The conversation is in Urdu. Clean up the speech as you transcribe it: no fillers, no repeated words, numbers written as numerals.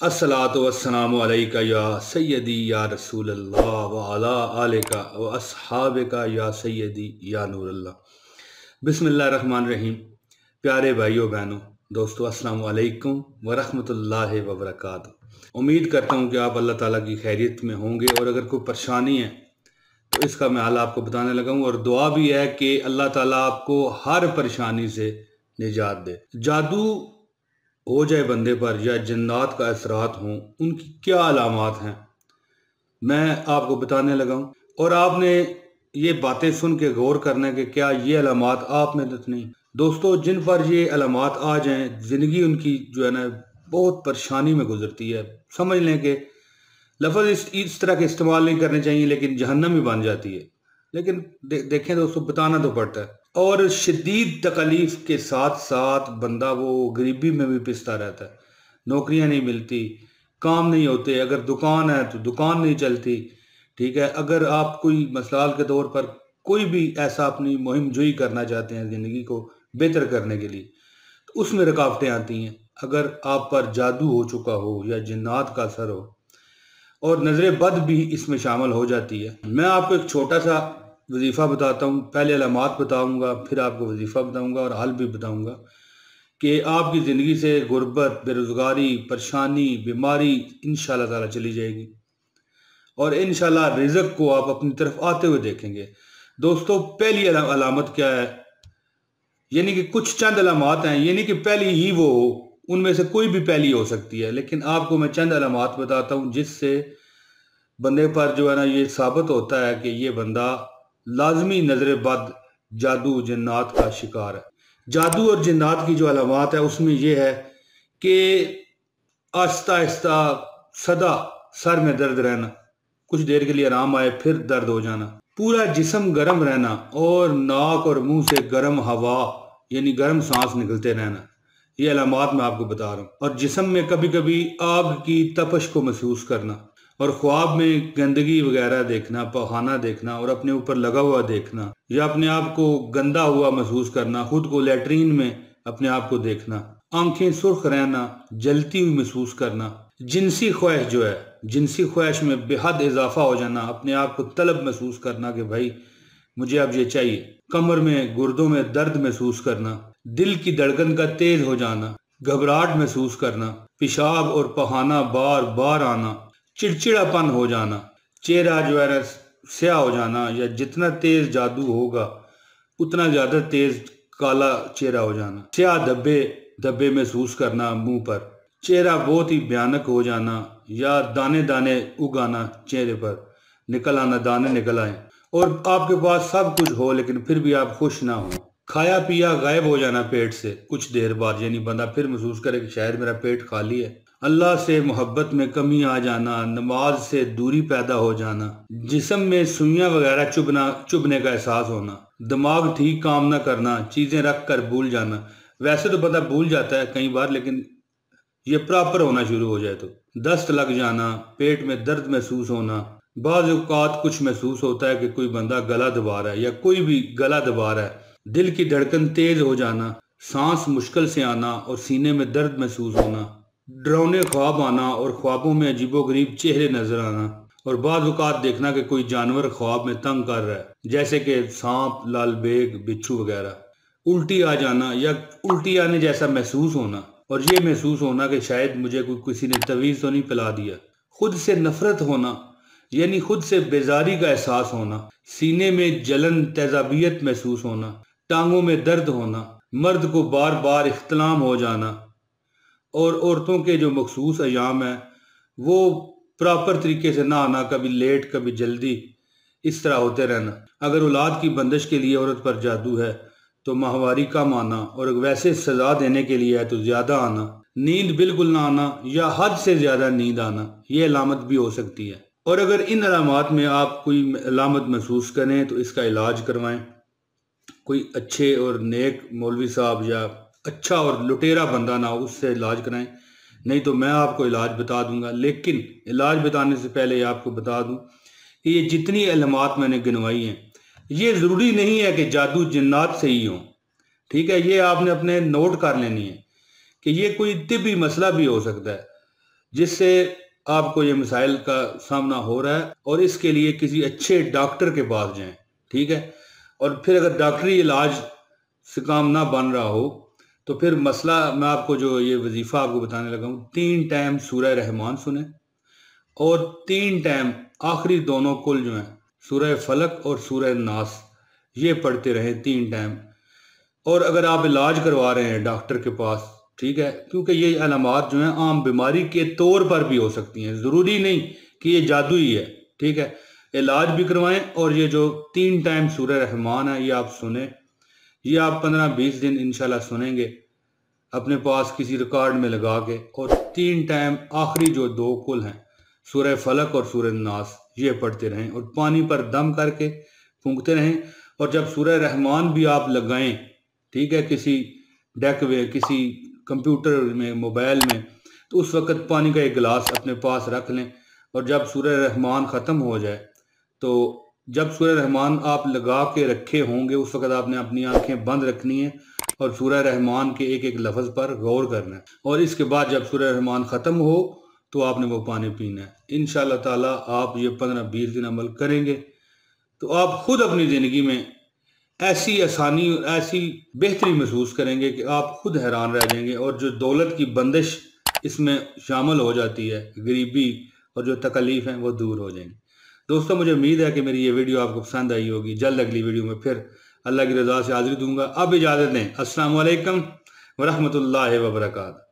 الصلاۃ والسلام علیکہ یا سیدی یا رسول اللہ وعلی آلکہ و اصحابکہ یا سیدی یا نور اللہ۔ بسم اللہ الرحمن الرحیم۔ پیارے بھائیوں بہنوں دوستو، السلام علیکم ورحمۃ اللہ وبرکاتہ۔ امید کرتا ہوں کہ آپ اللہ تعالیٰ کی خیریت میں ہوں گے، اور اگر کوئی پریشانی ہے تو اس کا میں حل آپ کو بتانے لگا ہوں، اور دعا بھی ہے کہ اللہ تعالیٰ آپ کو ہر پریشانی سے نجات دے۔ جادو ہو جائے بندے پر یا جنات کا اثرات ہوں، ان کی کیا علامات ہیں میں آپ کو بتانے لگا ہوں، اور آپ نے یہ باتیں سن کے غور کرنا ہے کہ کیا یہ علامات آپ میں تو نہیں۔ دوستو، جن پر یہ علامات آ جائیں، زندگی ان کی جو ہے نا بہت پریشانی میں گزرتی ہے۔ سمجھ لیں کہ لفظ اس طرح کے استعمال نہیں کرنے چاہیے، لیکن جہنم ہی بن جاتی ہے۔ لیکن دیکھیں دوستو، بتانا تو پڑتا ہے، اور شدید تکلیف کے ساتھ ساتھ بندہ وہ غریبی میں بھی پستا رہتا ہے۔ نوکریاں نہیں ملتی، کام نہیں ہوتے، اگر دکان ہے تو دکان نہیں چلتی، ٹھیک ہے۔ اگر آپ کوئی مثال کے طور پر کوئی بھی ایسا اپنی مہم جوئی کرنا چاہتے ہیں زندگی کو بہتر کرنے کے لیے، تو اس میں رکاوٹیں آتی ہیں۔ اگر آپ پر جادو ہو چکا ہو یا جنات کا اثر ہو، اور نظر بد بھی اس میں شامل ہو جاتی ہے۔ میں آپ کو ایک چھوٹا سا وظیفہ بتاتا ہوں، پہلے علامات بتاؤں گا، پھر آپ کو وظیفہ بتاؤں گا اور حل بھی بتاؤں گا کہ آپ کی زندگی سے غربت، بے روزگاری، پریشانی، بیماری انشاءاللہ تعالی چلی جائے گی، اور انشاءاللہ رزق کو آپ اپنی طرف آتے ہوئے دیکھیں گے۔ دوستو، پہلی علامت کیا ہے؟ یعنی کہ کچھ چند علامات ہیں، یعنی کہ پہلی ہی وہ ہو، ان میں سے کوئی بھی پہلی ہو سکتی ہے، لیکن آپ کو میں چند علامات بتاتا ہوں جس سے بندے پر جو ہے نا یہ ثابت ہوتا ہے کہ یہ بندہ لازمی نظر بد، جادو جنات کا شکار ہے۔ جادو اور جنات کی جو علامات ہے اس میں یہ ہے کہ آہستہ آہستہ سدا سر میں درد رہنا، کچھ دیر کے لیے آرام آئے پھر درد ہو جانا، پورا جسم گرم رہنا، اور ناک اور منہ سے گرم ہوا یعنی گرم سانس نکلتے رہنا۔ یہ علامات میں آپ کو بتا رہا ہوں۔ اور جسم میں کبھی کبھی آگ کی تپش کو محسوس کرنا، اور خواب میں گندگی وغیرہ دیکھنا، پخانہ دیکھنا، اور اپنے اوپر لگا ہوا دیکھنا، یا اپنے آپ کو گندا ہوا محسوس کرنا، خود کو لیٹرین میں اپنے آپ کو دیکھنا، آنکھیں سرخ رہنا، جلتی ہوئی محسوس کرنا، جنسی خواہش جو ہے، جنسی خواہش میں بے حد اضافہ ہو جانا، اپنے آپ کو طلب محسوس کرنا کہ بھائی مجھے اب یہ چاہیے، کمر میں گردوں میں درد محسوس کرنا، دل کی دھڑکن کا تیز ہو جانا، گھبراہٹ محسوس کرنا، پیشاب اور پخانہ بار بار آنا، چڑچڑا پن ہو جانا، چہرہ جو ہے سیاہ ہو جانا، یا جتنا تیز جادو ہوگا اتنا زیادہ تیز کالا چہرہ ہو جانا، سیاہ دھبے محسوس کرنا منہ پر، چہرہ بہت ہی بھیانک ہو جانا، یا دانے دانے اگانا چہرے پر، نکل آنا، دانے نکل آئیں، اور آپ کے پاس سب کچھ ہو لیکن پھر بھی آپ خوش نہ ہوں، کھایا پیا غائب ہو جانا پیٹ سے کچھ دیر بعد، یعنی بندہ پھر محسوس کرے کہ شاید میرا پیٹ خالی ہے، اللہ سے محبت میں کمی آ جانا، نماز سے دوری پیدا ہو جانا، جسم میں سوئیاں وغیرہ چبھنے کا احساس ہونا، دماغ ٹھیک کام نہ کرنا، چیزیں رکھ کر بھول جانا۔ ویسے تو بندہ بھول جاتا ہے کئی بار، لیکن یہ پراپر ہونا شروع ہو جائے تو دست لگ جانا، پیٹ میں درد محسوس ہونا، بعض اوقات کچھ محسوس ہوتا ہے کہ کوئی بندہ گلا دبا رہا ہے یا کوئی بھی گلا دبا رہا ہے، دل کی دھڑکن تیز ہو جانا، سانس مشکل سے آنا اور سینے میں درد محسوس ہونا، ڈراؤنے خواب آنا اور خوابوں میں عجیب و غریب چہرے نظر آنا، اور بعض اوقات دیکھنا کہ کوئی جانور خواب میں تنگ کر رہا ہے، جیسے کہ سانپ، لال بیگ، بچھو وغیرہ، الٹی آ جانا یا الٹی آنے جیسا محسوس ہونا، اور یہ محسوس ہونا کہ شاید مجھے کسی نے تویز تو نہیں پلا دیا، خود سے نفرت ہونا یعنی خود سے بیزاری کا احساس ہونا، سینے میں جلن تیزابیت محسوس ہونا، ٹانگوں میں درد ہونا، مرد کو بار بار احتلام ہو جانا، اور عورتوں کے جو مخصوص ایام ہیں وہ پراپر طریقے سے نہ آنا، کبھی لیٹ کبھی جلدی، اس طرح ہوتے رہنا۔ اگر اولاد کی بندش کے لیے عورت پر جادو ہے تو ماہواری کم آنا، اور ویسے سزا دینے کے لیے ہے تو زیادہ آنا، نیند بالکل نہ آنا یا حد سے زیادہ نیند آنا، یہ علامت بھی ہو سکتی ہے۔ اور اگر ان علامات میں آپ کوئی علامت محسوس کریں تو اس کا علاج کروائیں، کوئی اچھے اور نیک مولوی صاحب یا اچھا اور لٹیرا بندہ نہ ہو، اس سے علاج کرائیں، نہیں تو میں آپ کو علاج بتا دوں گا۔ لیکن علاج بتانے سے پہلے آپ کو بتا دوں کہ یہ جتنی علامات میں نے گنوائی ہیں، یہ ضروری نہیں ہے کہ جادو جنات سے ہی ہوں، ٹھیک ہے؟ یہ آپ نے اپنے نوٹ کر لینی ہے کہ یہ کوئی طبی مسئلہ بھی ہو سکتا ہے۔ جس سے آپ کو یہ مسائل کا سامنا ہو رہا ہے، اور اس کے لیے کسی اچھے ڈاکٹر کے پاس جائیں، ٹھیک ہے؟ اور پھر اگر ڈاکٹری علاج سے کام نہ بن رہا ہو تو پھر مسئلہ میں آپ کو جو یہ وظیفہ آپ کو بتانے لگا ہوں، 3 ٹائم سورہ رحمان سنیں، اور 3 ٹائم آخری دونوں کل جو ہیں سورہ فلق اور سورہ ناس یہ پڑھتے رہیں 3 ٹائم۔ اور اگر آپ علاج کروا رہے ہیں ڈاکٹر کے پاس، ٹھیک ہے، کیونکہ یہ علامات جو ہیں عام بیماری کے طور پر بھی ہو سکتی ہیں، ضروری نہیں کہ یہ جادو ہی ہے، ٹھیک ہے؟ علاج بھی کروائیں، اور یہ جو 3 ٹائم سورہ رحمان ہے یہ آپ سنیں، یہ آپ 15-20 دن انشاءاللہ سنیں گے اپنے پاس کسی ریکارڈ میں لگا کے، اور 3 ٹائم آخری جو 2 کل ہیں سورہ فلق اور سورہ ناس یہ پڑھتے رہیں، اور پانی پر دم کر کے پھونکتے رہیں۔ اور جب سورہ رحمان بھی آپ لگائیں، ٹھیک ہے، کسی ڈیک میں، کسی کمپیوٹر میں، موبائل میں، تو اس وقت پانی کا ایک گلاس اپنے پاس رکھ لیں، اور جب سورہ رحمان ختم ہو جائے تو جب سورہ رحمان آپ لگا کے رکھے ہوں گے اس وقت آپ نے اپنی آنکھیں بند رکھنی ہیں اور سورہ رحمان کے ایک ایک لفظ پر غور کرنا ہے، اور اس کے بعد جب سورہ رحمان ختم ہو تو آپ نے وہ پانی پینا ہے۔ انشاءاللہ تعالیٰ آپ یہ 15-20 دن عمل کریں گے تو آپ خود اپنی زندگی میں ایسی آسانی اور ایسی بہتری محسوس کریں گے کہ آپ خود حیران رہ جائیں گے، اور جو دولت کی بندش اس میں شامل ہو جاتی ہے، غریبی اور جو تکلیف ہیں وہ دور ہو جائیں گے۔ دوستو مجھے امید ہے کہ میری یہ ویڈیو آپ کو پسند آئی ہوگی۔ جلد اگلی ویڈیو میں پھر اللہ کی رضا سے حاضری دوں گا۔ اب اجازت دیں، السلام علیکم ورحمۃ اللہ وبرکاتہ۔